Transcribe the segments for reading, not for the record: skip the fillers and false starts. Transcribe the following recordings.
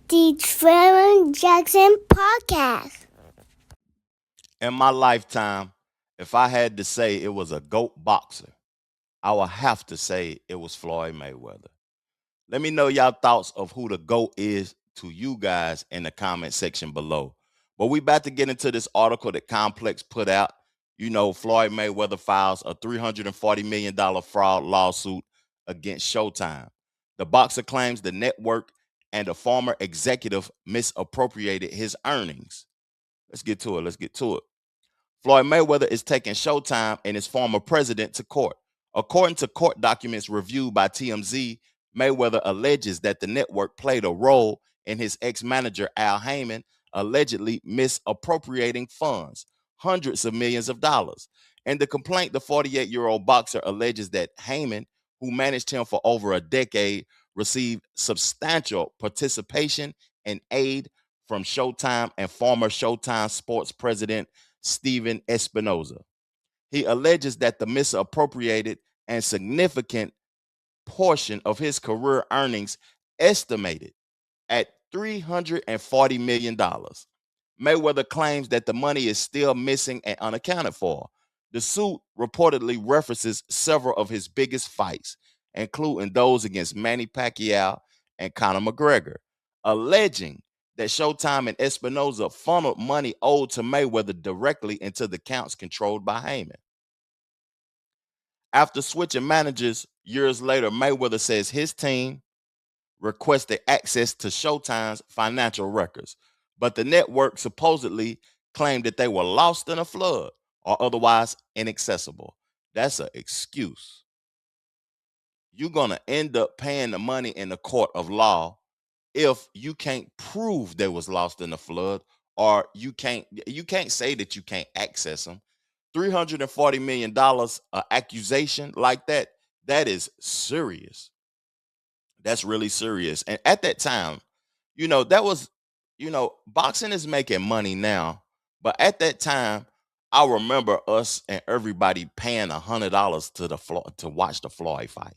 the Trevor Jackson Podcast. In my lifetime, if I had to say it was a GOAT boxer, I would have to say it was Floyd Mayweather. Let me know y'all thoughts of who the GOAT is to you guys in the comment section below. But we about to get into this article that Complex put out. You know, Floyd Mayweather files a $340 million fraud lawsuit against Showtime. The boxer claims the network and a former executive misappropriated his earnings. Let's get to it. Floyd Mayweather is taking Showtime and his former president to court. According to court documents reviewed by TMZ, Mayweather alleges that the network played a role in his ex-manager Al Haymon allegedly misappropriating funds, hundreds of millions of dollars. In the complaint, the 48-year-old boxer alleges that Haymon, who managed him for over a decade, received substantial participation and aid from Showtime and former Showtime Sports president Stephen Espinoza. He alleges that the misappropriated and significant portion of his career earnings, estimated at $340 million. Mayweather claims that the money is still missing and unaccounted for. The suit reportedly references several of his biggest fights, including those against Manny Pacquiao and Conor McGregor, alleging that Showtime and Espinoza funneled money owed to Mayweather directly into the accounts controlled by Haymon. After switching managers years later, Mayweather says his team requested access to Showtime's financial records, but the network supposedly claimed that they were lost in a flood or otherwise inaccessible. That's an excuse. You're going to end up paying the money in the court of law if you can't prove they was lost in the flood, or you can't say that you can't access them. $340 million accusation like that is serious. That's really serious. And at that time, that was, boxing is making money now, but at that time, I remember us and everybody paying $100 to watch the Floyd fight,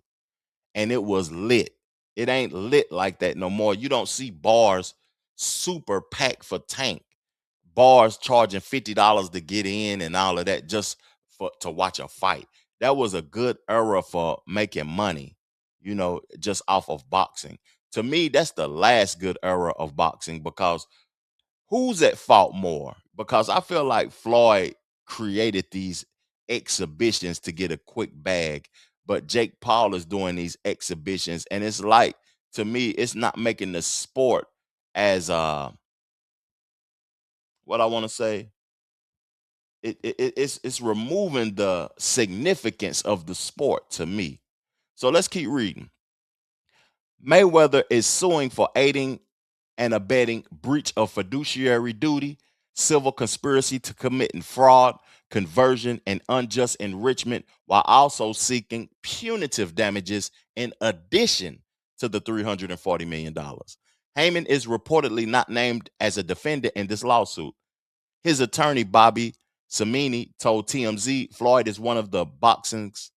and it was lit. It ain't lit like that no more. You don't see bars super packed for Tank, bars charging $50 to get in and all of that just to watch a fight. That was a good era for making money, just off of boxing. To me, that's the last good era of boxing, because who's at fault more? Because I feel like Floyd created these exhibitions to get a quick bag, but Jake Paul is doing these exhibitions, and it's like, to me, it's not making the sport as what I want to say. It's removing the significance of the sport to me. So let's keep reading. Mayweather is suing for aiding and abetting breach of fiduciary duty, civil conspiracy to committing fraud, conversion, and unjust enrichment, while also seeking punitive damages in addition to the $340 million. Haymon is reportedly not named as a defendant in this lawsuit. His attorney, Bobby Samini, told TMZ Floyd is one of the boxing's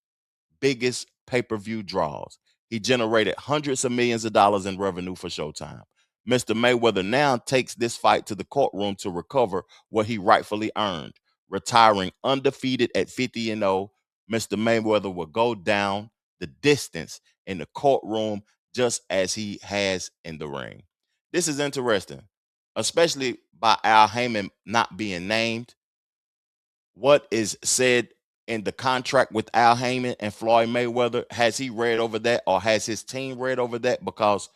biggest pay-per-view draws. He generated hundreds of millions of dollars in revenue for Showtime. Mr. Mayweather now takes this fight to the courtroom to recover what he rightfully earned. Retiring undefeated at 50-0, Mr. Mayweather will go down the distance in the courtroom just as he has in the ring. This is interesting, especially by Al Haymon not being named. What is said in the contract with Al Haymon and Floyd Mayweather, has he read over that, or has his team read over that? Because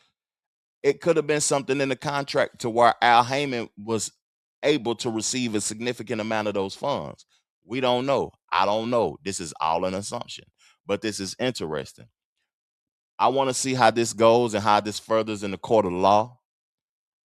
it could have been something in the contract to where Al Haymon was able to receive a significant amount of those funds. We don't know. I don't know. This is all an assumption, but this is interesting. I want to see how this goes and how this furthers in the court of law.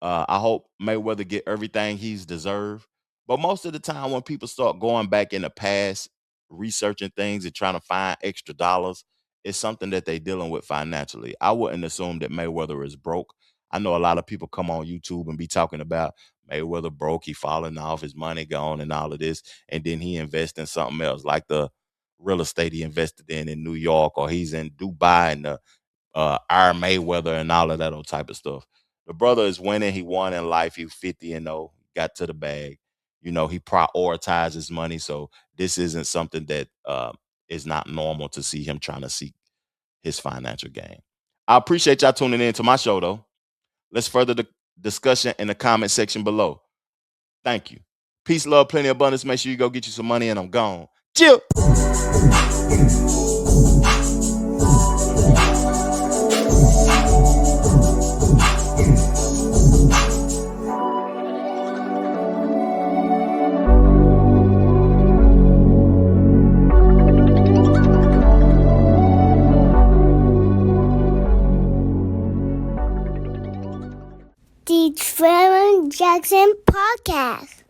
I hope Mayweather get everything he's deserved. But most of the time, when people start going back in the past, researching things and trying to find extra dollars, it's something that they're dealing with financially. I wouldn't assume that Mayweather is broke. I know a lot of people come on YouTube and be talking about Mayweather broke, he falling off, his money gone, and all of this, and then he invests in something else, like the real estate he invested in New York, or he's in Dubai and the Mayweather and all of that old type of stuff. The brother is winning. He won in life. He 50-0, got to the bag. He prioritizes his money. So this isn't something that is not normal to see him trying to seek his financial gain. I appreciate y'all tuning in to my show, though. Let's further the discussion in the comment section below. Thank you. Peace, love, plenty of abundance. Make sure you go get you some money, and I'm gone. Chill. The Trevor Jackson Podcast.